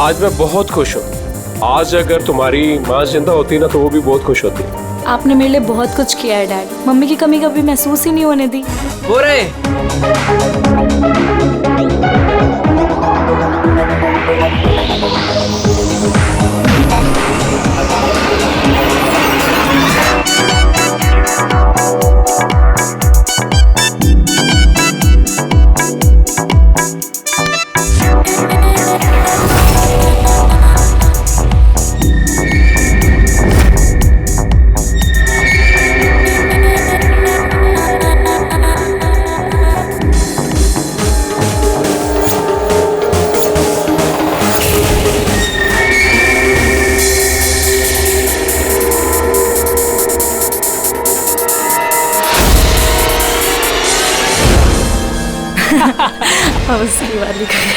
आज मैं बहुत खुश हूँ। आज अगर तुम्हारी माँ जिंदा होती ना तो वो भी बहुत खुश होती। आपने मेरे लिए बहुत कुछ किया है डैड। मम्मी की कमी कभी महसूस ही नहीं होने दी। हो रहे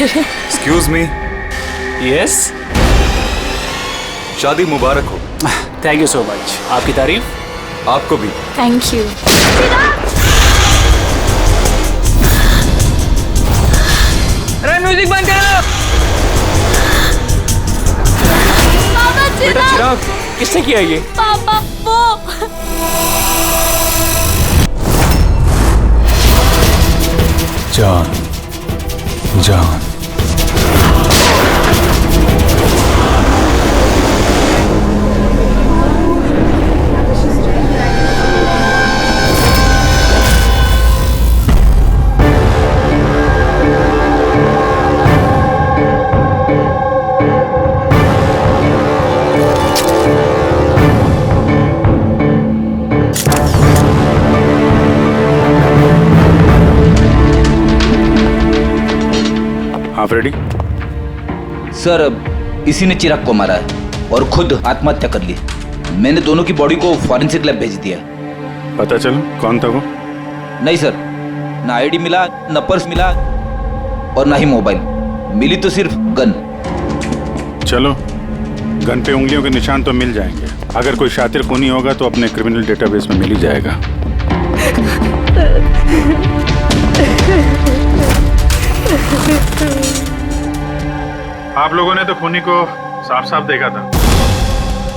एक्सक्यूज मी। यस, शादी मुबारक हो। Thank you so much. आपकी तारीफ। आपको भी। Thank you. अरे म्यूजिक बंद करो। बेटा चिराग, किसने किया ये? पापा वो जान जान आप रेडी? सर, इसी ने चिराग को मारा है और खुद आत्महत्या कर ली। मैंने दोनों की बॉडी को फॉरेंसिक लैब भेज दिया। पता चला कौन था वो? नहीं सर, ना आईडी मिला, ना पर्स मिला और ना ही मोबाइल मिली, तो सिर्फ गन। चलो, गन पे उंगलियों के निशान तो मिल जाएंगे। अगर कोई शातिर खूनी होगा तो अपने क्रिमिनल डेटाबेस में मिल ही जाएगा। आप लोगों ने तो खूनी को साफ साफ देखा था।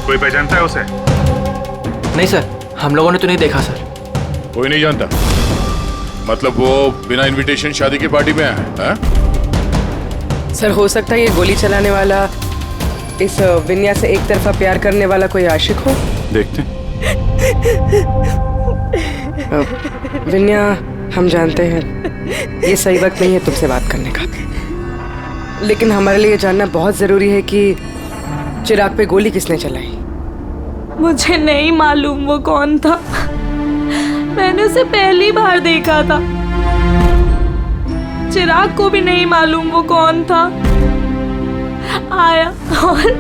कोई पहचानता है उसे? नहीं सर, हम लोगों ने तो नहीं देखा सर। कोई नहीं जानता? मतलब वो बिना इनविटेशन शादी की पार्टी में है? सर, हो सकता है ये गोली चलाने वाला इस विन्या से एक तरफा प्यार करने वाला कोई आशिक हो। देखते। विन्या, हम जानते हैं ये सही वक्त नहीं है तुमसे बात करने का, लेकिन हमारे लिए जानना बहुत जरूरी है कि चिराग पे गोली किसने चलाई। मुझे नहीं मालूम वो कौन था। मैंने उसे पहली बार देखा था। चिराग को भी नहीं मालूम वो कौन था। आया और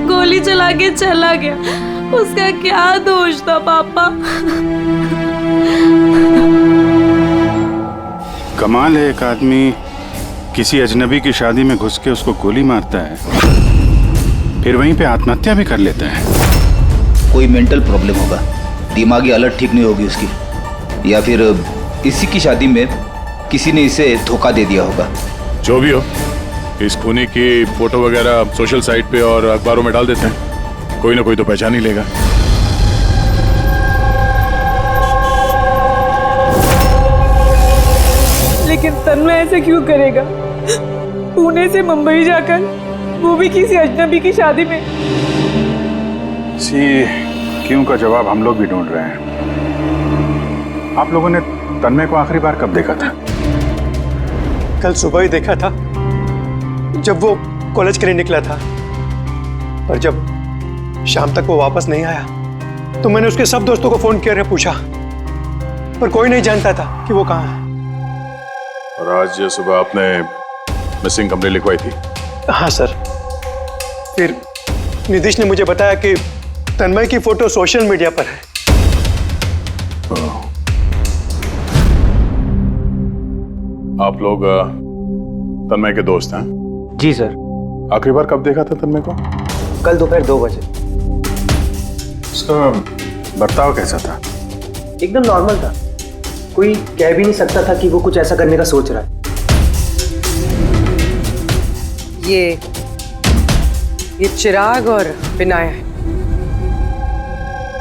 गोली चला के चला गया। उसका क्या दोष था पापा? कमाल है, एक आदमी किसी अजनबी की शादी में घुस के उसको गोली मारता है, फिर वहीं पे आत्महत्या भी कर लेता है। कोई मेंटल प्रॉब्लम होगा, दिमागी हालत ठीक नहीं होगी उसकी, या फिर इसी की शादी में किसी ने इसे धोखा दे दिया होगा। जो भी हो, इस खूनी की फोटो वगैरह सोशल साइट पे और अखबारों में डाल देते हैं। कोई ना कोई तो पहचान ही लेगा। लेकिन तन्मय ऐसे क्यों करेगा? पुणे से मुंबई जाकर, वो भी किसी अजनबी की शादी में। इसी क्यों का जवाब हम लोग भी ढूंढ रहे हैं। आप लोगों ने तन्मय को आखिरी बार कब देखा था? कल सुबह ही देखा था, जब वो कॉलेज के लिए निकला था। पर जब शाम तक वो वापस नहीं आया तो मैंने उसके सब दोस्तों को फोन किया और पूछा, पर कोई नहीं जानता था कि वो कहाँ है। और आज सुबह आपने मिसिंग कंप्लेंट लिखवाई थी? हाँ सर। फिर निधीश ने मुझे बताया कि तन्मय की फोटो सोशल मीडिया पर है। आप लोग तन्मय के दोस्त हैं? जी सर। आखिरी बार कब देखा था तन्मय को? कल दोपहर 2 बजे। उसका बर्ताव कैसा था? एकदम नॉर्मल था। कोई कह भी नहीं सकता था कि वो कुछ ऐसा करने का सोच रहा है। ये ये चिराग और विनाया है।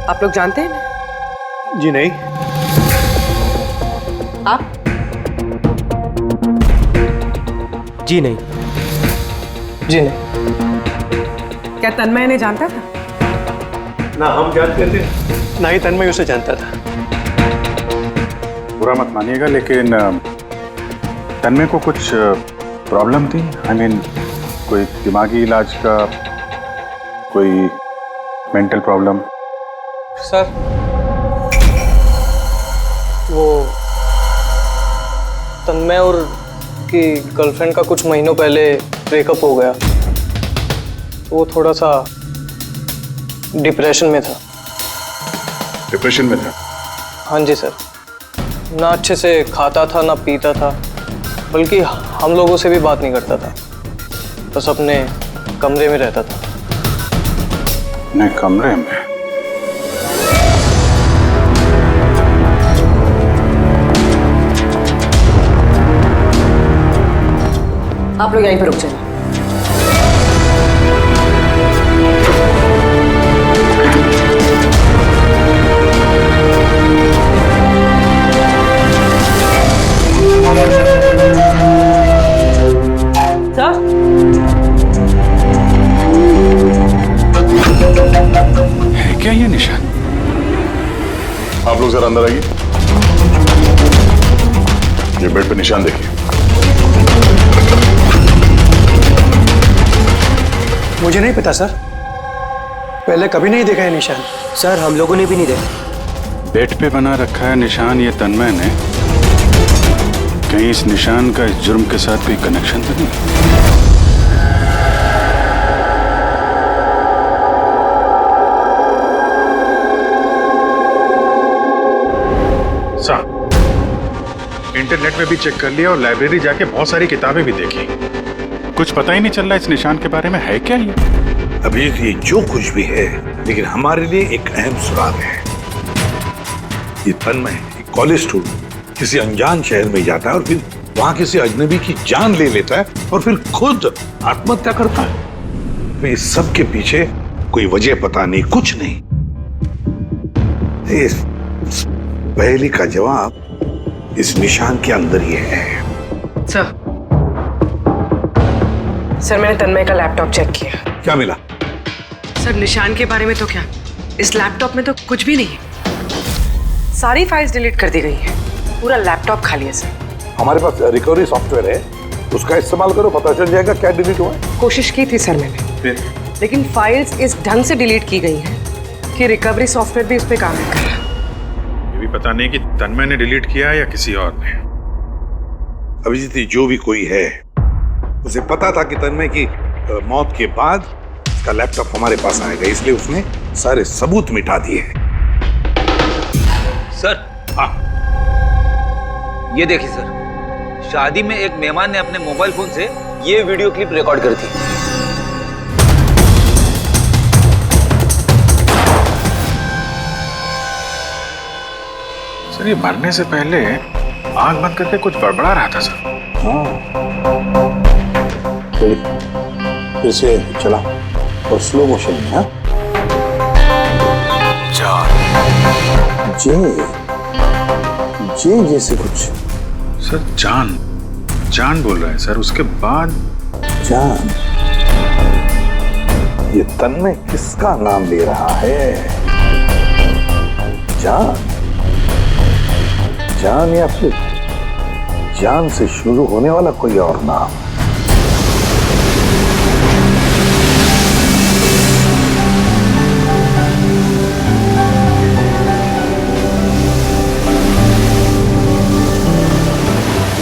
आप लोग जानते हैं ना? जी नहीं। आप? जी नहीं। जी नहीं। क्या तन्मय इन्हें जानता था? ना हम जानते थे, ना ही तन्मय उसे जानता था। बुरा मत मानिएगा, लेकिन तन्मय को कुछ प्रॉब्लम थी। आई मीन कोई दिमागी इलाज का, कोई मेंटल प्रॉब्लम? सर वो तन्मय और की गर्लफ्रेंड का कुछ महीनों पहले ब्रेकअप हो गया, तो वो थोड़ा सा डिप्रेशन में था। डिप्रेशन में था? हाँ जी सर। ना अच्छे से खाता था ना पीता था, बल्कि हम लोगों से भी बात नहीं करता था, बस अपने कमरे में रहता था। नहीं, कमरे में? आप लोग यहीं पर रुक जाइए। है क्या ये निशान? आप लोग जरा अंदर आइए। ये बेड पे निशान देखिए। मुझे नहीं पता सर, पहले कभी नहीं देखा है निशान। सर हम लोगों ने भी नहीं देखा। बेड पे बना रखा है निशान ये तन्मय ने। कहीं इस निशान का इस जुर्म के साथ कोई कनेक्शन तो नहीं? इंटरनेट में भी चेक कर लिया और लाइब्रेरी जाके बहुत सारी किताबें भी देखी, कुछ पता ही नहीं चल रहा इस निशान के बारे में। है क्या ये? अभी ये जो कुछ भी है, लेकिन हमारे लिए एक अहम सुराग है। ये तन्मय एक कॉलेज स्टूडेंट किसी अनजान शहर में जाता है और फिर वहां किसी अजनबी की जान ले लेता है और फिर खुद आत्महत्या करता है। तो इस सब के पीछे कोई वजह पता नहीं, कुछ नहीं। इस पहेली का जवाब इस निशान के अंदर ही है। सर मैंने तन्मय का लैपटॉप चेक किया। क्या मिला? सर निशान के बारे में तो क्या, इस लैपटॉप में तो कुछ भी नहीं है। सारी फाइल्स डिलीट कर दी गई हैं। पूरा लैपटॉप खाली है सर। हमारे पास रिकवरी सॉफ्टवेयर है, उसका इस्तेमाल करो, पता चल जाएगा क्या डिलीट हुआ है। कोशिश की थी सर मैंने, लेकिन फाइल्स इस ढंग से डिलीट की गई हैं कि रिकवरी सॉफ्टवेयर भी उस पर काम नहीं कर रहा। ये भी पता नहीं कि तन्मय ने डिलीट किया या किसी और ने। अभिजीत, जो भी कोई है, उसे पता था कि तन्मय की मौत के बाद उसका लैपटॉप हमारे पास आएगा, इसलिए उसने सारे सबूत मिटा दिए। सर हाँ, ये देखिए सर, शादी में एक मेहमान ने अपने मोबाइल फोन से ये वीडियो क्लिप रिकॉर्ड करी थी। सर ये मरने से पहले आंख बंद करके कुछ बड़बड़ा रहा था सर। हाँ, फिर से चला और स्लो मोशन में। हाँ, जे जैसे कुछ। सर जान जान बोल रहा है सर, उसके बाद जान। ये तन्मय किसका नाम ले रहा है? जान, जान या फिर जान से शुरू होने वाला कोई और नाम?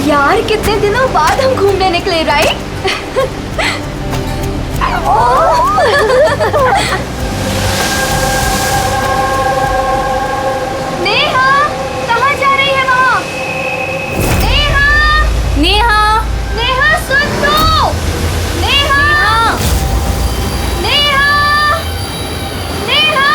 यार कितने दिनों बाद हम घूमने निकले, राइट? नेहा, कहाँ जा रही है वहाँ? नेहा, नेहा, नेहा सुन तो। नेहा, नेहा, नेहा।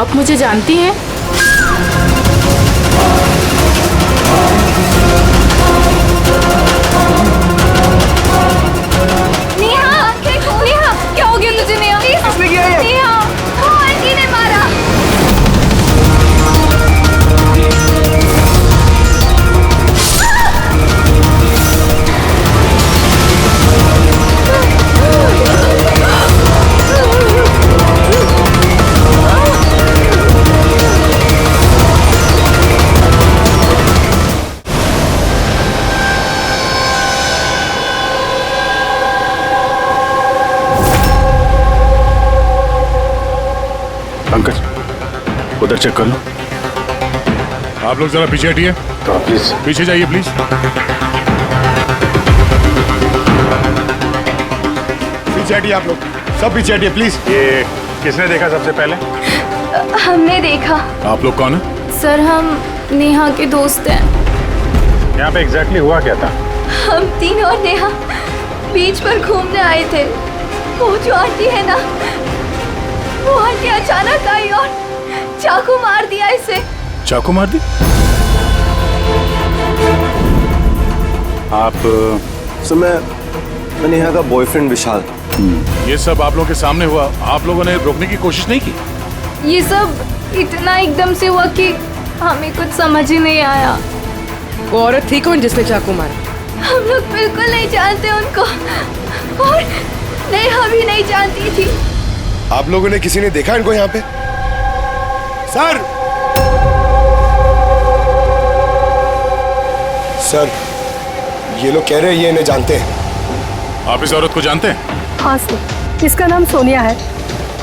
आप मुझे जानती हैं? नेहा, नेहा, क्या हो गया तुझे नेहा? किसने किया ये? नेहा, वो आंटी ने मारा। पंकज, उधर चेक कर लो। आप लोग जरा पीछे हटिए। तो प्लीज पीछे जाइए प्लीज। पीछे हटिए आप लोग, सब पीछे हटिए प्लीज। ये किसने देखा सबसे पहले? हमने देखा। आप लोग कौन है? सर, हम नेहा के दोस्त हैं। यहाँ पे एग्जैक्टली हुआ क्या था? हम तीनों और नेहा बीच पर घूमने आए थे। वो जो आंटी है ना, वो आंटी अचानक आई और चाकू मार दिया इसे। चाकू मार दी? आप मैं नेहा का बॉयफ्रेंड विशाल। ये सब आप लोगों के सामने हुआ, आप लोगों ने रोकने की कोशिश नहीं की? ये सब इतना एकदम से हुआ कि हमें कुछ समझ ही नहीं आया। वो औरत थी कौन जिसने चाकू मारा? हम लोग बिल्कुल नहीं जानते उनको, और नेहा भी नहीं जानती थी। आप लोगों ने किसी ने देखा इनको यहाँ पे? सर, सर, ये लोग कह रहे हैं ये इन्हें जानते हैं। आप इस औरत को जानते हैं? हाँ सर, इसका नाम सोनिया है।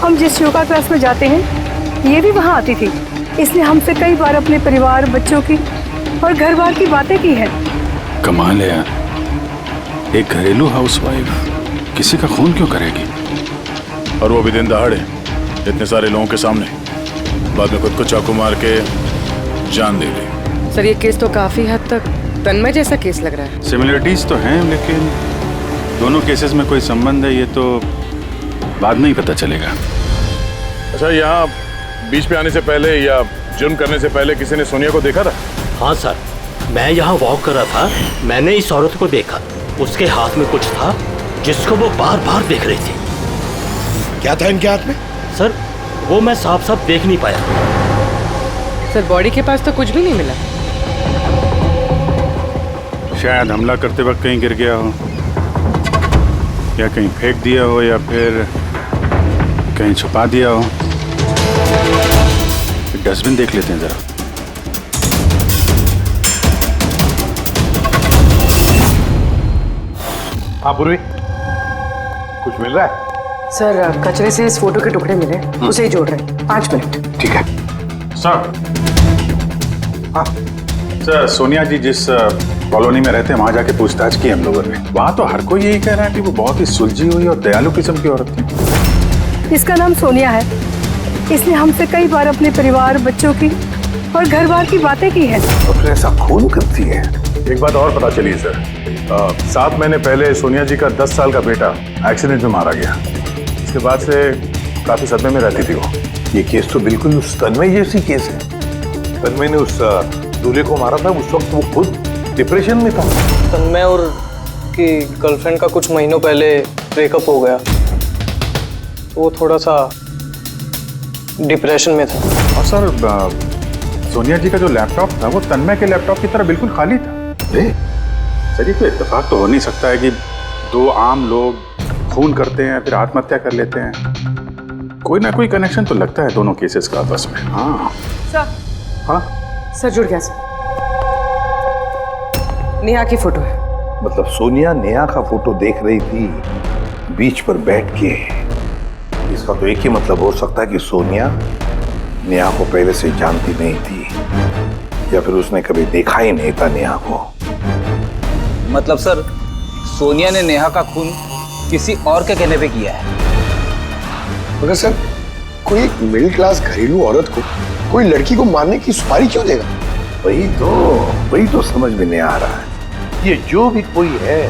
हम जिस योगा क्लास में जाते हैं ये भी वहाँ आती थी। इसने हमसे कई बार अपने परिवार, बच्चों की और घर बार की बातें की है। कमाल है यार, एक घरेलू हाउसवाइफ किसी का खून क्यों करेगी? और वो भी दिन दहाड़े, इतने सारे लोगों के सामने, बाद में खुद को चाकू मार के जान दे ली। सर, ये केस तो काफी हद तक तन्मय जैसा केस लग रहा है। सिमिलरिटीज तो हैं, लेकिन दोनों केसेस में कोई संबंध है ये तो बाद में ही पता चलेगा। अच्छा, यहाँ बीच पे आने से पहले या जुर्म करने से पहले किसी ने सोनिया को देखा था? हाँ सर, मैं यहाँ वॉक कर रहा था, मैंने इस औरत को देखा। उसके हाथ में कुछ था जिसको वो बार बार देख रही थी। क्या था इनके हाथ में? सर, वो मैं साफ साफ देख नहीं पाया। सर, बॉडी के पास तो कुछ भी नहीं मिला। शायद हमला करते वक्त कहीं गिर गया हो, या कहीं फेंक दिया हो, या फिर कहीं छुपा दिया हो। डस्टबिन देख लेते हैं जरा। हाँ पूर्वी, कुछ मिल रहा है? सर, कचरे से इस फोटो के टुकड़े मिले, उसे ही जोड़ रहे हैं। 5 मिनट। ठीक है सर। हाँ सर, सोनिया जी जिस कॉलोनी में रहते हैं वहां जाके पूछताछ की हम लोगों ने। वहां तो हर कोई यही कह रहा है कि वो बहुत ही सुलझी हुई और दयालु किस्म की औरत थी। इसका नाम सोनिया है। इसने हमसे कई बार अपने परिवार, बच्चों की और घर बार की बातें की है। तो फिर ऐसा खून करती है? एक बात और पता चली सर, 7 महीने पहले सोनिया जी का 10 साल का बेटा एक्सीडेंट में मारा गया। इसके बाद से काफी सदमे में रहती थी वो। ये केस तो बिल्कुल उस तन्मय जैसी केस है। तन्मय ने उस दूल्हे को मारा था, उस वक्त वो खुद डिप्रेशन में था। तन्मय और की गर्लफ्रेंड का कुछ महीनों पहले ब्रेकअप हो गया, वो थोड़ा सा डिप्रेशन में था। और सर, सोनिया जी का जो लैपटॉप था वो तन्मय के लैपटॉप की तरह बिल्कुल खाली था। सर, ये तो इत्तेफाक तो हो नहीं सकता है कि 2 आम लोग खून करते हैं फिर आत्महत्या कर लेते हैं। कोई ना कोई कनेक्शन तो लगता है दोनों केसेस का आपस में। हाँ सर। हाँ सर, जुड़ गया सर। नेहा की फोटो है। मतलब सोनिया नेहा का फोटो देख रही थी बीच पर बैठ के। इसका तो एक ही मतलब हो सकता है कि सोनिया नेहा को पहले से जानती नहीं थी, या फिर उसने कभी देखा ही नहीं था नेहा को। मतलब सर, सोनिया ने नेहा का खून किसी और के कहने पे किया है। मगर सर, कोई एक मिडिल क्लास घरेलू औरत को कोई लड़की को मारने की सुपारी क्यों देगा? वही तो समझ में नहीं आ रहा है। ये जो भी कोई है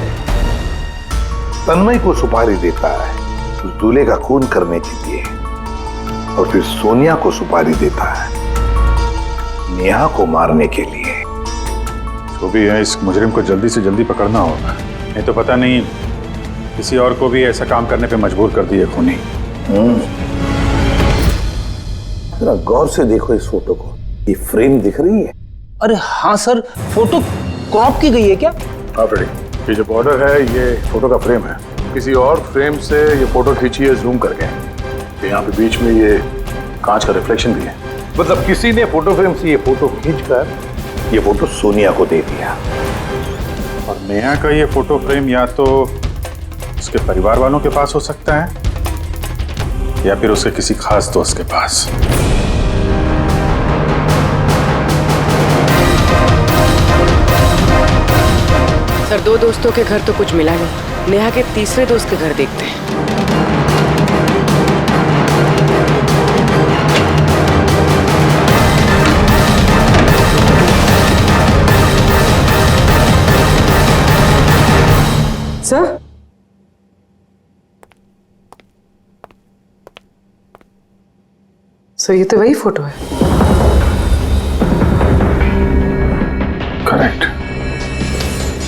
तन्मय को सुपारी देता है उस दूल्हे का खून करने के लिए, और फिर सोनिया को सुपारी देता है नेहा को मारने के लिए। जो भी है, इस मुजरिम को जल्दी से जल्दी पकड़ना होगा, नहीं तो पता नहीं किसी और को भी ऐसा काम करने पे मजबूर कर दिए खूनी। जरा गौर से देखो इस फोटो को, ये फ्रेम दिख रही है? अरे हाँ सर, फोटो क्रॉप की गई है क्या? हाँ फ्रेडी, ये जो बॉर्डर है ये फोटो का फ्रेम है, किसी और फ्रेम से ये फोटो खींची है जूम करके। यहाँ पे बीच में ये कांच का रिफ्लेक्शन भी है। मतलब किसी ने फोटो फ्रेम से ये फोटो खींचकर ये फोटो सोनिया को दे दिया। और नेहा का ये फोटो फ्रेम या तो उसके परिवार वालों के पास हो सकता है या फिर उसके किसी खास दोस्त के पास। सर, 2 दोस्तों के घर तो कुछ मिला नहीं, नेहा के तीसरे दोस्त के घर देखते हैं। सर, सर ये तो वही फोटो है। करेक्ट,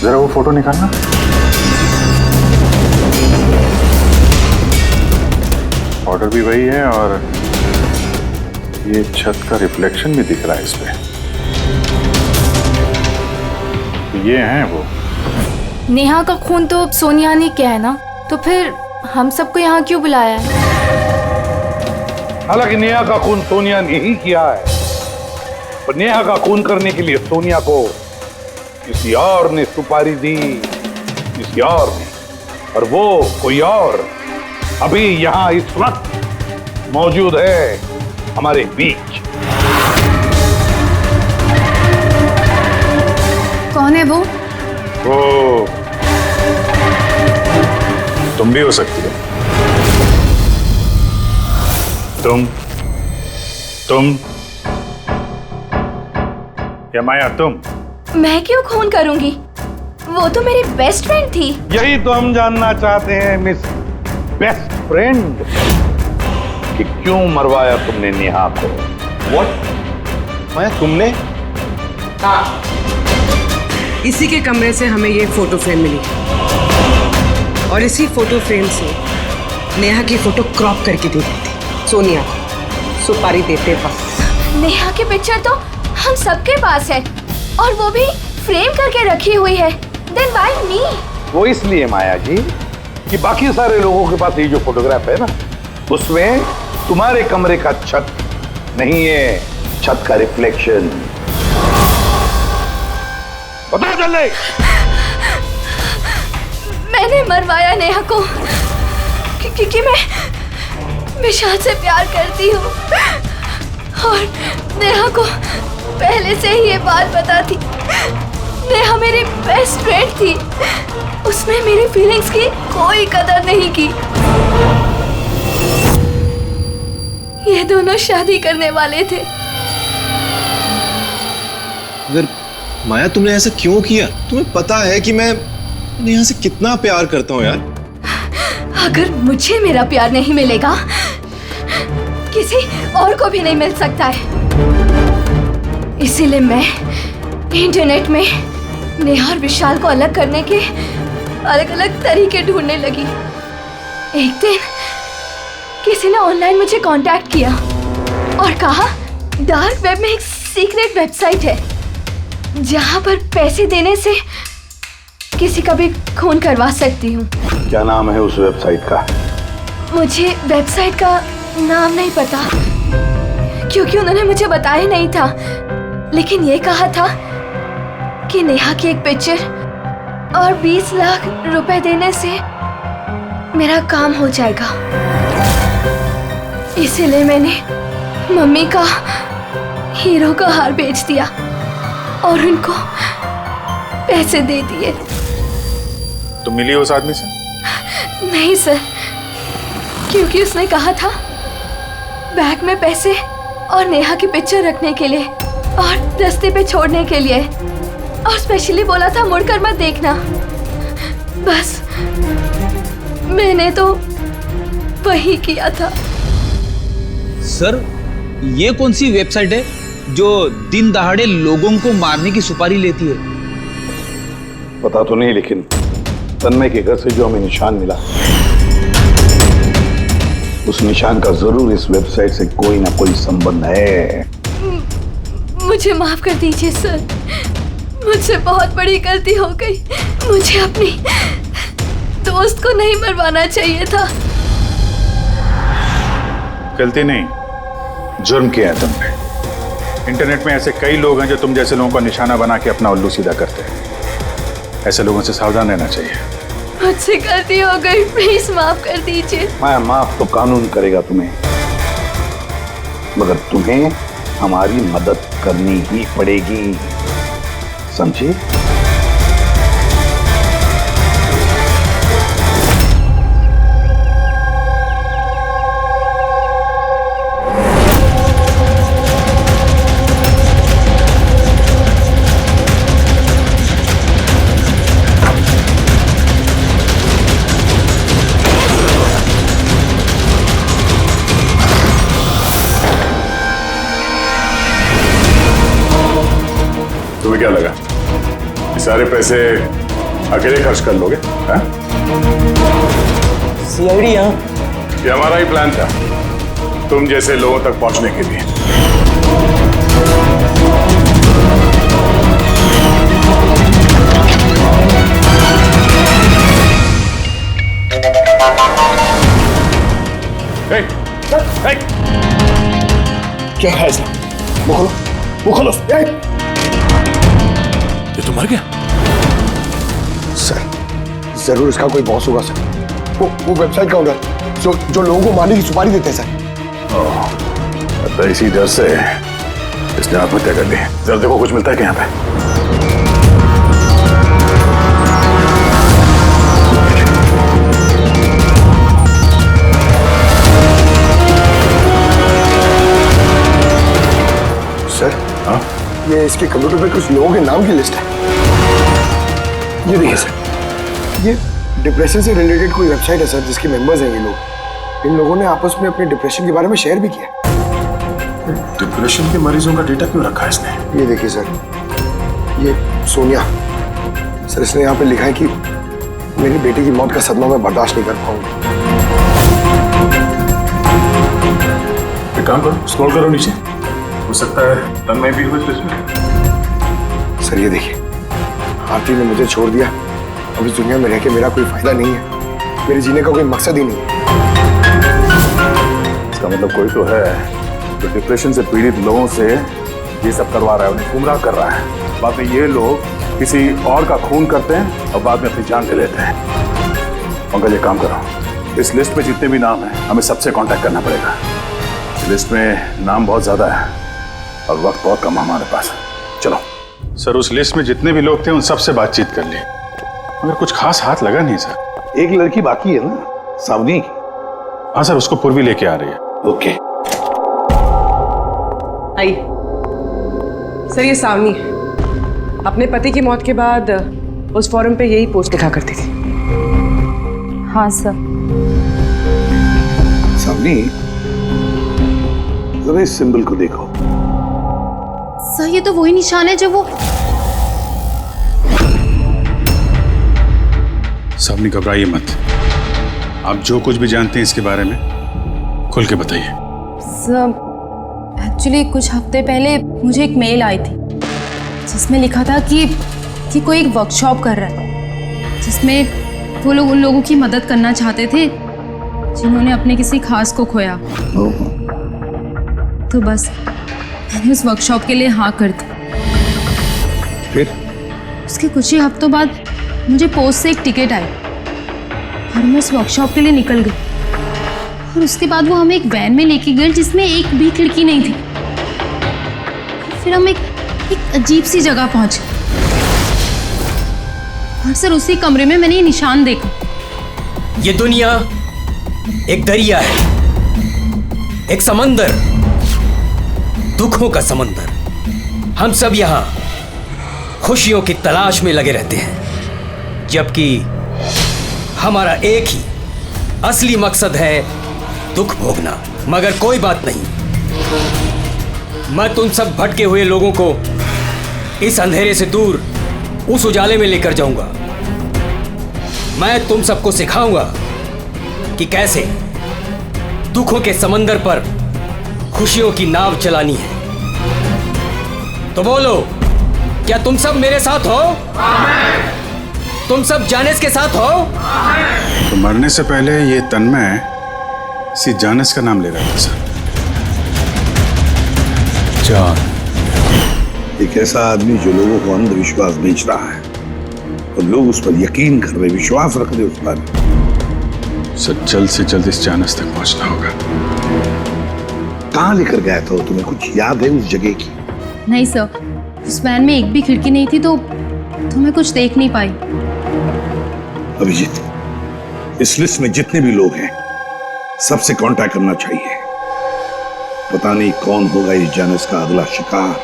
जरा वो फोटो निकालना। ऑर्डर भी वही है और ये छत का रिफ्लेक्शन भी दिख रहा है इस पे। ये हैं वो। नेहा का खून तो सोनिया ने किया है ना, तो फिर हम सबको यहाँ क्यों बुलाया है? हालांकि नेहा का खून सोनिया ने ही किया है, पर नेहा का खून करने के लिए सोनिया को किसी और ने सुपारी दी, किसी और ने, और वो कोई और अभी यहाँ इस वक्त मौजूद है हमारे बीच। कौन है वो? वो तुम भी हो सकती हो। तुम या माया तुम? मैं क्यों खून करूंगी? वो तो मेरी बेस्ट फ्रेंड थी। यही तो हम जानना चाहते हैं मिस बेस्ट फ्रेंड, कि क्यों मरवाया तुमने नेहा को? व्हाट? माया तुमने? हाँ, इसी के कमरे से हमें ये फोटो फ्रेम मिली और इसी फोटो फ्रेम से नेहा की फोटो क्रॉप करके दी गई थी सोनिया को सुपारी देते वक्त। नेहा की पिक्चर तो हम सबके पास है और वो भी फ्रेम करके रखी हुई है। Then why me? वो इसलिए माया जी कि बाकी सारे लोगों के पास ये जो फोटोग्राफ है ना, उसमें तुम्हारे कमरे का छत नहीं है, छत का रिफ्लेक्शन। पता चले। मैंने मरवाया नेहा को क्योंकि मैं विशाल से प्यार करती हूँ और नेहा को पहले से ही ये बात पता थी। नेहा मेरी बेस्ट फ्रेंड थी, उसने मेरी फीलिंग्स की कोई कदर नहीं की। ये दोनों शादी करने वाले थे। अगर माया तुमने ऐसा क्यों किया? तुम्हें पता है कि मैं नेहा से कितना प्यार करता हूँ यार। अगर मुझे मेरा प्यार नहीं मिलेगा, किसी और को भी नहीं मिल सकता है। इसीलिए मैं इंटरनेट में नेहा और विशाल को अलग करने के अलग अलग तरीके ढूंढने लगी। एक दिन किसी ने ऑनलाइन मुझे कांटेक्ट किया और कहा डार्क वेब में एक सीक्रेट वेबसाइट है जहां पर पैसे देने से किसी का भी खून करवा सकती हूँ। क्या नाम है उस वेबसाइट का? मुझे वेबसाइट का नाम नहीं पता क्योंकि उन्होंने मुझे बताया नहीं था, लेकिन ये कहा था कि नेहा की एक पिक्चर और 20 लाख रुपए देने से मेरा काम हो जाएगा। इसीलिए मैंने मम्मी का हीरो का हार बेच दिया और उनको पैसे दे दिए। तुम मिली उस आदमी से? नहीं सर, क्योंकि उसने कहा था बैग में पैसे और नेहा की पिक्चर रखने के लिए और रास्ते पे छोड़ने के लिए, और स्पेशली बोला था मुड़कर मत देखना। बस मैंने तो वही किया था। सर, ये कौन सी वेबसाइट है जो दिन दहाड़े लोगों को मारने की सुपारी लेती है? पता तो नहीं, लेकिन तन्मय के घर से जो हमें निशान मिला, उस निशान का जरूर इस वेबसाइट से कोई ना कोई संबंध है। मुझे माफ कर दीजिए सर, मुझसे बहुत बड़ी गलती हो गई। मुझे अपनी दोस्त को नहीं मरवाना चाहिए था। गलती नहीं, जुर्म किया है तुमने। इंटरनेट में ऐसे कई लोग हैं जो तुम जैसे लोगों का निशाना बना के अपना उल्लू सीधा करते हैं। ऐसे लोगों से सावधान रहना चाहिए। मुझसे गलती हो गई, प्लीज माफ कर दीजिए। मैं माफ तो कानून करेगा तुम्हें, मगर तुम्हें हमारी मदद करनी ही पड़ेगी, समझे? तुम्हें क्या लगा ये सारे पैसे अकेले खर्च कर लोगे? सीआईडी यहाँ? ये हमारा ही प्लान था, तुम जैसे लोगों तक पहुंचने के लिए। क्या है इसका? वो खोलो। ये तो मर गया। सर, जरूर इसका कोई बॉस होगा सर। वो वेबसाइट का ओनर जो लोगों को मारने की सुपारी देते हैं सर। तो इसी डर से इसने आत्महत्या कर ली। जरा देखो कुछ मिलता है क्या यहाँ पे? सर, हाँ? ये इसके कंप्यूटर पे कुछ लोगों के नाम की लिस्ट है। ये देखिए सर, ये डिप्रेशन से रिलेटेड कोई वेबसाइट है सर, जिसके मेंबर्स हैं ये लोग। इन लोगों ने आपस में अपने डिप्रेशन के बारे में शेयर भी किया। डिप्रेशन के मरीजों का डेटा क्यों रखा है इसने? ये देखिए सर, ये सोनिया सर, इसने यहाँ पे लिखा है कि मेरी बेटी की मौत का सदमा मैं बर्दाश्त नहीं कर पाऊंगी। एक काम करो, स्क्रॉल करो नीचे, हो सकता है तन्मय भी हो इस लिस्ट में। सर ये देखिए, आरती ने मुझे छोड़ दिया। अब इस दुनिया में रह के मेरा कोई फायदा नहीं है, मेरे जीने का कोई मकसद ही नहीं है। इसका मतलब कोई तो है जो डिप्रेशन से पीड़ित लोगों से ये सब करवा रहा है, उन्हें गुमराह कर रहा है। बाद में ये लोग किसी और का खून करते हैं और बाद में अपनी जान ले लेते हैं। पंकज, एक काम करो, इस लिस्ट में जितने भी नाम हैं हमें सबसे कांटेक्ट करना पड़ेगा। इस लिस्ट में नाम बहुत ज्यादा है और वक्त बहुत कम है हमारे पास। चलो सर, उस लिस्ट में जितने भी लोग थे उन सबसे बातचीत कर ली, मगर कुछ खास हाथ लगा नहीं सर। एक लड़की बाकी है ना, सावनी? हाँ सर, उसको पूर्वी लेके आ रही है। ओके। आई सर, ये सावनी है। अपने पति की मौत के बाद उस फोरम पे यही पोस्ट लिखा करती थी। हाँ सर। सावनी, जरा इस सिंबल को देखो। सर, ये तो वही निशान है जो वो... सावनी, घबराइए मत। आप जो कुछ भी जानते हैं इसके बारे में खुल के बताइए। सर, एक्चुअली कुछ हफ्ते पहले मुझे एक मेल आई थी जिसमें लिखा था कि कोई एक वर्कशॉप कर रहा है जिसमें वो लोग उन लोगों की मदद करना चाहते थे जिन्होंने अपने किसी खास को खोया। तो बस मैंने उस वर्कशॉप के लिए हाँ कर दी। फिर उसके कुछ ही हफ्तों बाद मुझे पोस्ट से एक टिकट आई और मैं उस वर्कशॉप के लिए निकल गई। और उसके बाद वो हमें एक वैन में लेके गए जिसमें एक भी खिड़की नहीं थी। फिर हम एक अजीब सी जगह पहुंचे और सर उसी कमरे में मैंने ये निशान देखा। ये दुनिया एक दरिया है, एक समंदर, दुखों का समंदर। हम सब यहाँ खुशियों की तलाश में लगे रहते हैं, जबकि हमारा एक ही असली मकसद है दुख भोगना। मगर कोई बात नहीं, मैं तुम सब भटके हुए लोगों को इस अंधेरे से दूर उस उजाले में लेकर जाऊंगा। मैं तुम सबको सिखाऊंगा कि कैसे दुखों के समंदर पर खुशियों की नाव चलानी है। तो बोलो, क्या तुम सब मेरे साथ हो? तुम सब जानिस के साथ हो? तो मरने से पहले ये तन्मय इसी जानिस का नाम ले रहा था सर। जान, एक ऐसा आदमी जो लोगों को अंधविश्वास बेच रहा है और लोग उस पर यकीन कर रहे, विश्वास रख रहे उस पर। सर जल्द से जल्द इस जानिस तक पहुंचना होगा। कहाँ लेकर गया था? तुम्हें कुछ याद है उस जगह की? नहीं सर, उस वैन में एक भी खिड़की नहीं थी तो मैं कुछ देख नहीं पाई। अभिजीत, इस लिस्ट में जितने भी लोग हैं सबसे कांटेक्ट करना चाहिए। पता नहीं कौन होगा इस जानिस का अगला शिकार,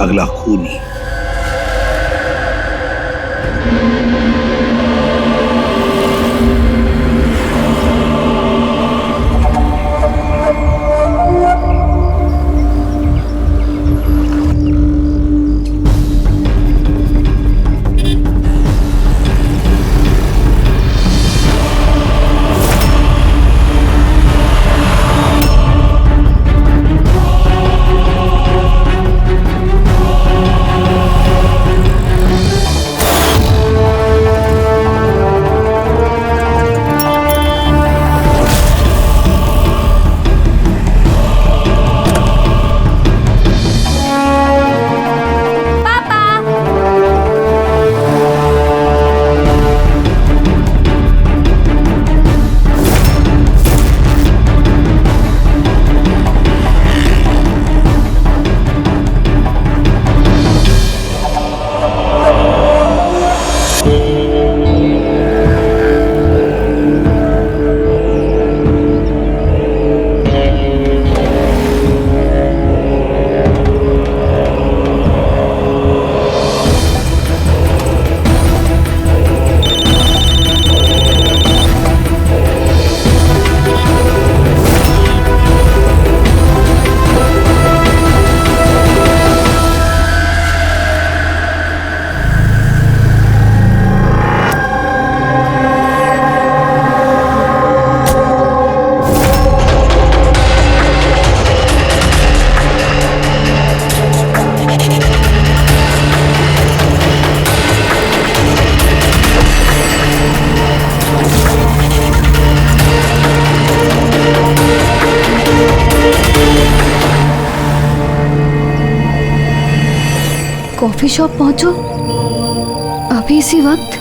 अगला खूनी। कॉफी शॉप पहुंचो अभी इसी वक्त?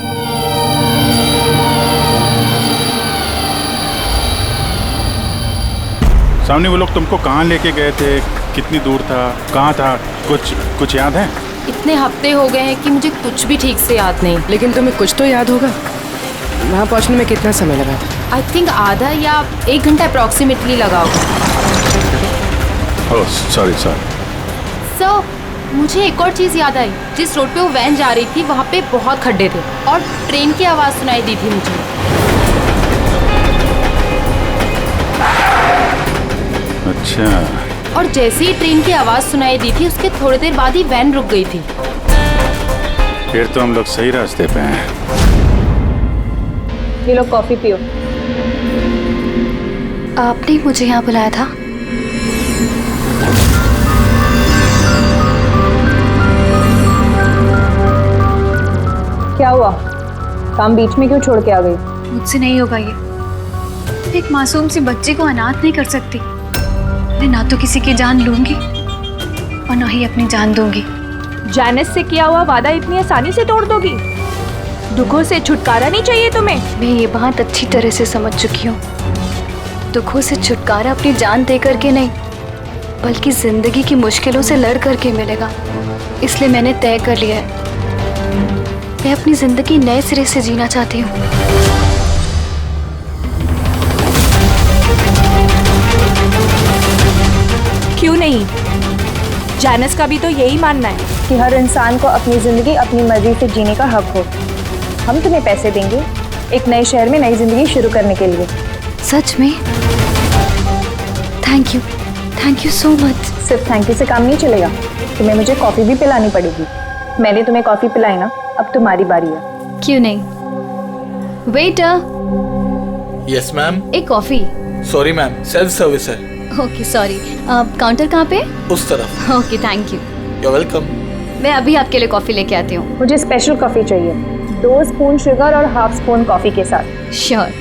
सामने वो लोग तुमको कहाँ लेके गए थे, कितनी दूर था, कहाँ था, कुछ याद है? इतने हफ्ते हो गए हैं कि मुझे कुछ भी ठीक से याद नहीं। लेकिन तुम्हें कुछ तो याद होगा। वहाँ पहुँचने में कितना समय लगा था? आई थिंक आधा या 1 घंटा अप्रॉक्सीमेटली लगा होगा। Oh sorry. सर, मुझे एक और चीज़ याद आई। जिस रोड पे वो वैन जा रही थी वहाँ पे बहुत खड्डे थे और ट्रेन की आवाज़ सुनाई दी थी मुझे। अच्छा। और जैसे ही ट्रेन की आवाज़ सुनाई दी थी उसके थोड़ी देर बाद ही वैन रुक गई थी। फिर तो हम लोग सही रास्ते पे हैं। ये लो कॉफी पियो। आपने मुझे यहाँ बुलाया था? क्या हुआ? काम बीच में क्यों छोड़ के आ गई? मुझसे नहीं होगा ये। एक मासूम सी बच्ची को अनाथ नहीं कर सकती। मैं ना तो किसी की जान लूंगी और ना ही अपनी जान दूंगी। जानिस से किया हुआ वादा इतनी आसानी से तोड़ दोगी? दुखों से छुटकारा नहीं चाहिए तुम्हें? मैं ये बात अच्छी तरह से समझ चुकी हूँ। दुखों से छुटकारा अपनी जान दे करके नहीं, बल्कि जिंदगी की मुश्किलों से लड़ करके मिलेगा। इसलिए मैंने तय कर लिया है, मैं अपनी जिंदगी नए सिरे से जीना चाहती हूँ। क्यों नहीं? जानिस का भी तो यही मानना है कि हर इंसान को अपनी जिंदगी अपनी मर्जी से जीने का हक हो। हम तुम्हें पैसे देंगे एक नए शहर में नई जिंदगी शुरू करने के लिए। सच में? Thank you so much. सिर्फ थैंक यू से काम नहीं चलेगा, तुम्हें मुझे कॉफी भी पिलानी पड़ेगी। मैंने तुम्हें कॉफी पिलाई ना, अब तुम्हारी बारी है। क्यों नहीं? Waiter, yes ma'am. एक coffee. Sorry ma'am, self service है। ओके सॉरी, काउंटर कहाँ पे? उस तरफ। Okay thank you. You're welcome. मैं अभी आपके लिए कॉफी लेके आती हूँ। मुझे स्पेशल कॉफी चाहिए, 2 स्पून शुगर और हाफ स्पून कॉफी के साथ। श्योर।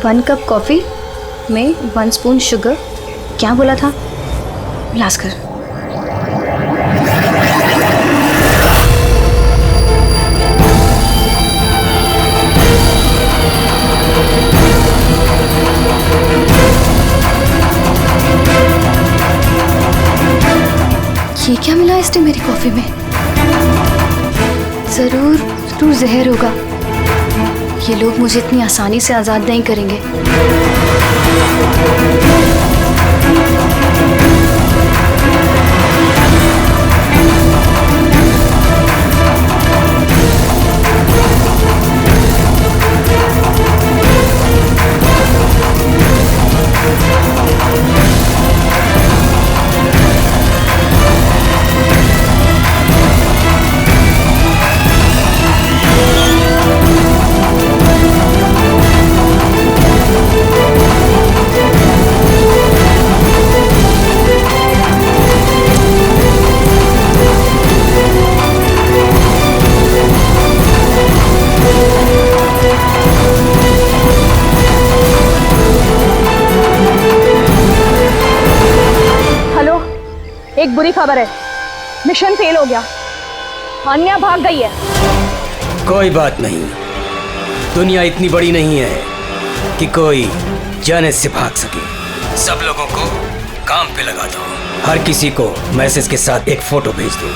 वन कप कॉफी में 1 स्पून शुगर। क्या बोला था? लास्कर। ये क्या मिला इसने मेरी कॉफी में? जरूर जहर होगा। ये लोग मुझे इतनी आसानी से आजाद नहीं करेंगे। एक बुरी खबर है, मिशन फेल हो गया। अन्या भाग गई है। कोई बात नहीं, दुनिया इतनी बड़ी नहीं है कि कोई जाने से भाग सके। सब लोगों को काम पे लगा दो, हर किसी को मैसेज के साथ एक फोटो भेज दो।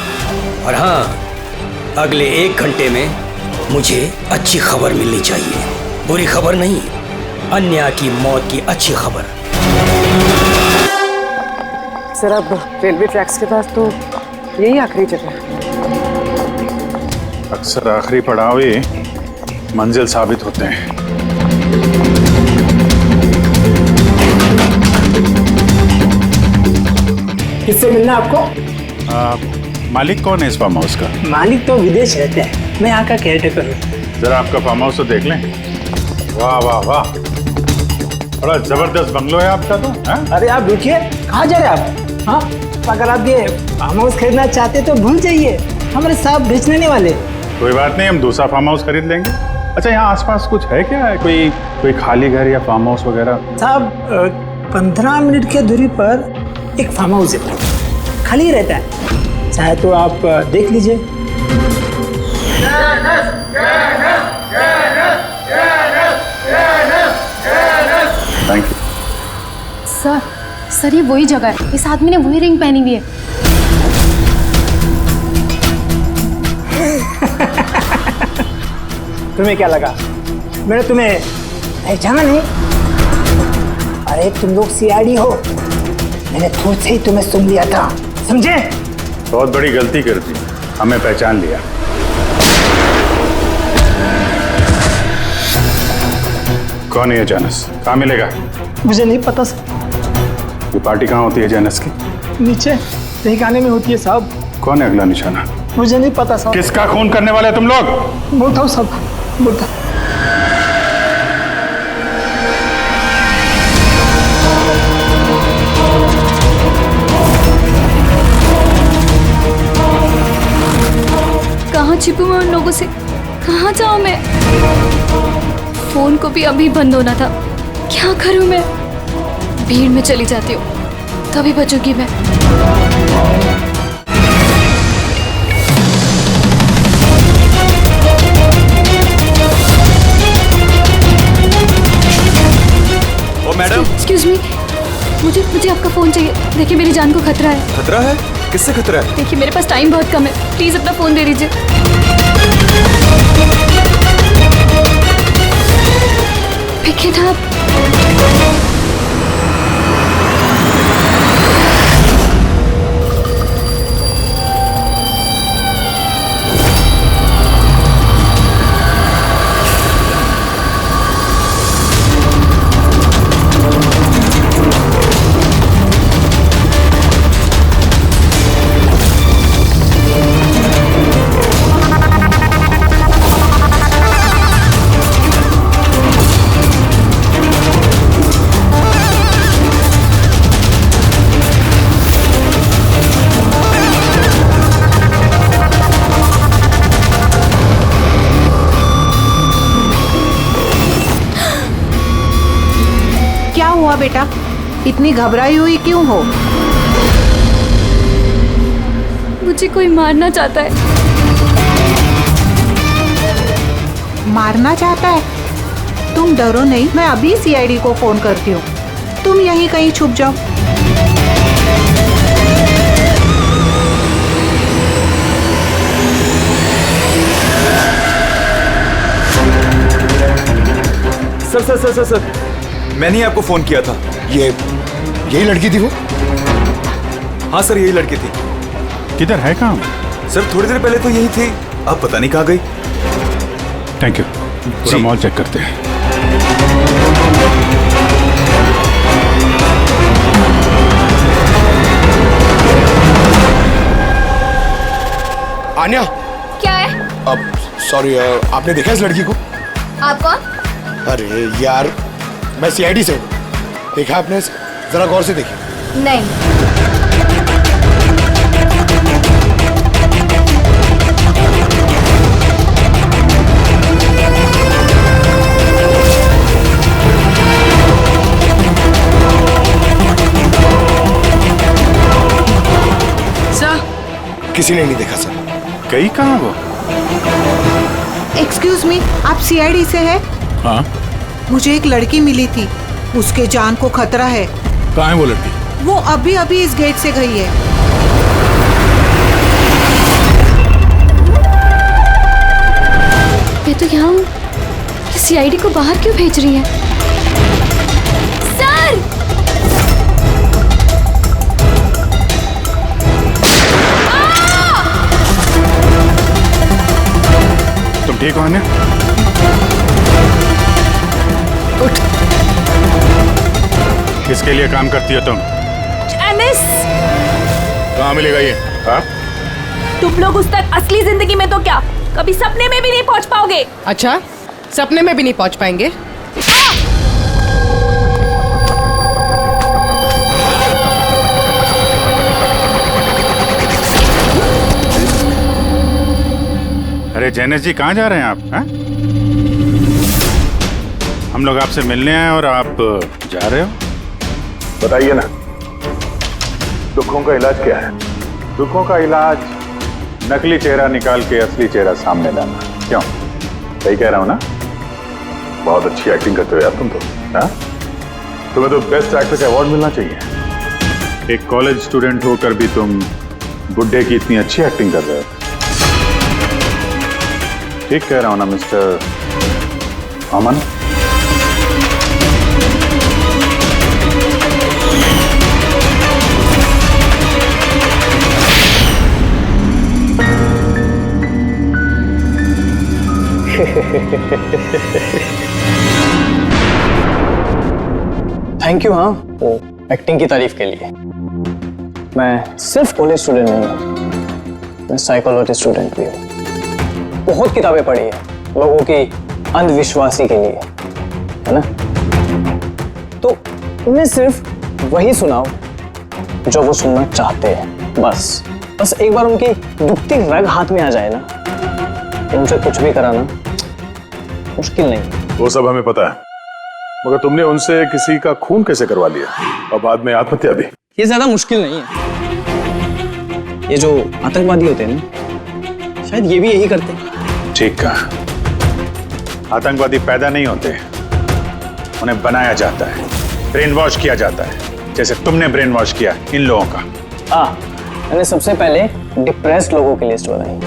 और हाँ, अगले 1 घंटे में मुझे अच्छी खबर मिलनी चाहिए। बुरी खबर नहीं, अन्या की मौत की अच्छी खबर। सर अब रेलवे ट्रैक्स के पास तो यही आखिरी जगह है। अक्सर आखिरी पड़ाव ही मंजिल साबित होते हैं। किससे मिलना आपको? मालिक कौन है इस फार्म हाउस का? मालिक तो विदेश रहते हैं, मैं यहाँ का केयरटेकर हूँ। जरा आपका फार्म हाउस तो देख लें। वाह वाह वाह, बड़ा जबरदस्त बंगलो है आपका तो। अरे आप रुकिए, कहाँ जा रहे हैं आप? हाँ, अगर आप ये फार्म हाउस खरीदना चाहते तो भूल जाइए, हमारे साहब बेचने नहीं वाले। कोई बात नहीं, हम दूसरा फार्म हाउस खरीद लेंगे। अच्छा, यहाँ आसपास कुछ है क्या? कोई खाली घर या फार्म हाउस वगैरह? साहब 15 मिनट की दूरी पर एक फार्म हाउस है, खाली रहता है, चाहे तो आप देख लीजिए। Thank you. सर ये वही जगह है, इस आदमी ने वही रिंग पहनी हुई है। तुम्हें क्या लगा मैंने तुम्हें पहचाना नहीं? अरे तुम लोग सीआईडी हो, मैंने खुद से ही तुम्हें सुन लिया था, समझे? बहुत बड़ी गलती कर दी, हमें पहचान लिया। कौन है ये जानस? कहाँ मिलेगा? मुझे नहीं पता सर। ये पार्टी कहाँ होती है जानस की? नीचे तहखाने में होती है साहब। कौन है अगला निशाना? मुझे नहीं पता साहब। किसका खून करने वाले तुम लोग? बोलता हूँ साहब, बोलता। कहाँ छिपूं मैं उन लोगों से? कहाँ जाऊँ मैं? फोन को भी अभी बंद होना था। क्या करूँ मैं? भीड़ में चली जाती हूँ, तभी बचूंगी मैं। ओ मैडम, एक्सक्यूज मी, मुझे आपका फोन चाहिए। देखिए मेरी जान को खतरा है। खतरा है? किससे खतरा है? देखिए मेरे पास टाइम बहुत कम है, प्लीज अपना फोन दे दीजिए। Pick it up. बेटा, इतनी घबराई हुई क्यों हो? मुझे कोई मारना चाहता है। मारना चाहता है? तुम डरो नहीं, मैं अभी सीआईडी को फोन करती हूँ। तुम यहीं कहीं छुप जाओ। Sir sir sir sir sir, मैंने ही आपको फोन किया था। यही लड़की थी वो? हाँ सर, यही लड़की थी। किधर है काम? सर थोड़ी देर पहले तो यही थी, अब पता नहीं कहाँ गई। Thank you. पूरा मॉल चेक करते हैं। आन्या। क्या है? अब सॉरी, आपने देखा इस लड़की को? आप कौन? अरे यार, मैं सीआईडी से हूँ। देखा आपने? जरा गौर से देखिए। नहीं। किसी ने नहीं देखा सर। गई कहाँ वो? एक्सक्यूज मी, आप सीआईडी से है? हाँ। मुझे एक लड़की मिली थी, उसके जान को खतरा है। कहाँ है वो लड़की? वो अभी अभी इस गेट से गई है। मैं तो यहाँ हूँ, सीआईडी को बाहर क्यों भेज रही है? सर! तुम ठीक हो आन्या? उठ। किसके लिए काम करती हो तुम? जैनिस! कहाँ मिलेगा ये? हाँ? तुम लोग उस तक असली जिंदगी में तो क्या, कभी सपने में भी नहीं पहुंच पाओगे। अच्छा, सपने में भी नहीं पहुंच पाएंगे? अरे जैनेश जी, कहाँ जा रहे हैं आप? हैं? हम लोग आपसे मिलने आए और आप जा रहे हो? बताइए ना, दुखों का इलाज क्या है? दुखों का इलाज नकली चेहरा निकाल के असली चेहरा सामने लाना। क्यों? सही कह रहा हूं ना? बहुत अच्छी एक्टिंग करते हो यार तुम तो। हाँ? तुम्हें तो बेस्ट एक्टर का अवार्ड मिलना चाहिए। एक कॉलेज स्टूडेंट होकर भी तुम बुड्ढे की इतनी अच्छी एक्टिंग कर रहे हो। ठीक कह रहा हूं ना मिस्टर अमन? Thank you. हाँ, वो एक्टिंग की तारीफ के लिए। मैं सिर्फ कॉलेज स्टूडेंट नहीं हूँ, मैं साइकोलॉजी स्टूडेंट भी हूँ। बहुत किताबें पढ़ी है लोगों की अंधविश्वासी के लिए, है ना? तो उन्हें सिर्फ वही सुनाओ जो वो सुनना चाहते हैं। बस एक बार उनकी दुखती रग हाथ में आ जाए ना, उनसे कुछ भी कराना मुश्किल नहीं। वो सब हमें पता है, मगर तुमने उनसे किसी का खून कैसे करवा लिया और बाद में आत्महत्या भी? ये ज्यादा मुश्किल नहीं है। ये जो आतंकवादी होते हैं ना, शायद ये भी यही करते हैं। ठीक कहा। आतंकवादी पैदा नहीं होते, उन्हें बनाया जाता है, ब्रेन वॉश किया जाता है, जैसे तुमने ब्रेन वॉश किया इन लोगों का। मैंने सबसे पहले डिप्रेस्ड लोगों की लिस्ट बनाई।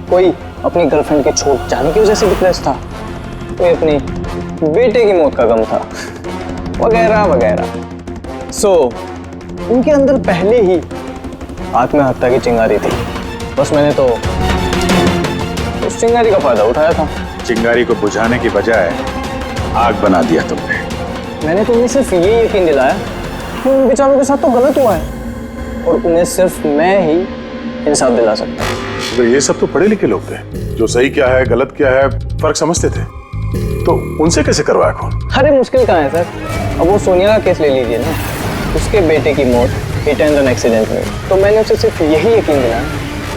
कोई अपनी गर्लफ्रेंड के छूट जाने की वजह से डिप्रेस था, कोई अपनी बेटे की मौत का गम था, वगैरह वगैरह। सो उनके अंदर पहले ही आत्महत्या की चिंगारी थी। बस मैंने तो उस चिंगारी का फायदा उठाया था। चिंगारी को बुझाने की बजाय आग बना दिया तुमने। मैंने तो उन्हें सिर्फ ये यकीन दिलाया कि उन बेचारों के साथ तो गलत हुआ है और उन्हें सिर्फ मैं ही इंसाफ दिला सकता हूँ। तो ये सब तो पढ़े लिखे लोग थे, जो सही क्या है गलत क्या है फर्क समझते थे, तो उनसे कैसे करवाया खून? अरे मुश्किल कहाँ है सर? अब वो सोनिया का केस ले लीजिए ना, उसके बेटे की मौत हिट एंड रन एक्सीडेंट में। तो मैंने उसे सिर्फ यही यकीन दिलाया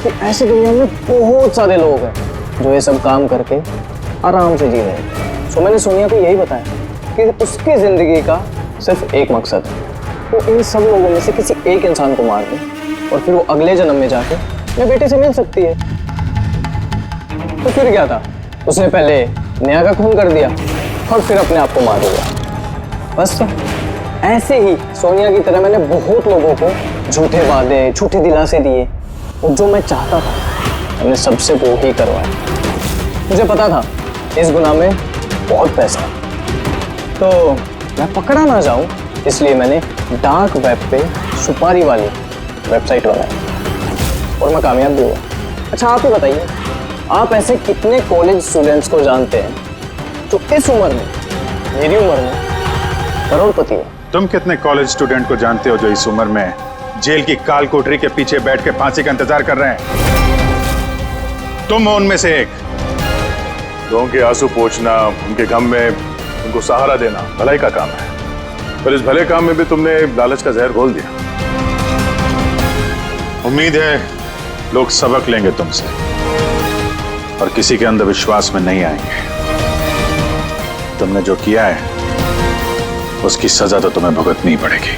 कि ऐसे दुनिया में बहुत सारे लोग हैं जो ये सब काम करके आराम से जी रहे हैं। सो मैंने सोनिया को यही बताया कि उसकी जिंदगी का सिर्फ एक मकसद है, वो इन सब लोगों में से किसी एक इंसान को मार दे और फिर वो अगले जन्म में जाके मेरे बेटे से मिल सकती है। तो फिर क्या था, उसने पहले नेहा का खून कर दिया और फिर अपने आप को मार दिया। बस तो ऐसे ही सोनिया की तरह मैंने बहुत लोगों को झूठे वादे, झूठे दिलासे दिए और जो मैं चाहता था मैंने सबसे वो ही करवाया। मुझे पता था इस गुनाह में बहुत पैसा है, तो मैं पकड़ा ना जाऊं इसलिए मैंने डार्क वेब पे सुपारी वाली वेबसाइट बनाई और मैं कामयाब भी हुआ। अच्छा आप ही बताइए, आप ऐसे कितने कॉलेज स्टूडेंट्स को जानते हैं जो इस उम्र में, मेरी उम्र में, करोड़पति है? तुम कितने कॉलेज स्टूडेंट को जानते हो जो इस उम्र में जेल की काल कोठरी के पीछे बैठ के फांसी का इंतजार कर रहे हैं? तुम हो उनमें से एक। लोगों के आंसू पोंछना, उनके गम में उनको सहारा देना भलाई का काम है, पर इस भले काम में भी तुमने लालच का जहर घोल दिया। उम्मीद है लोग सबक लेंगे तुमसे और किसी के अंधविश्वास में नहीं आएंगे। तुमने जो किया है उसकी सजा तो तुम्हें भुगतनी पड़ेगी।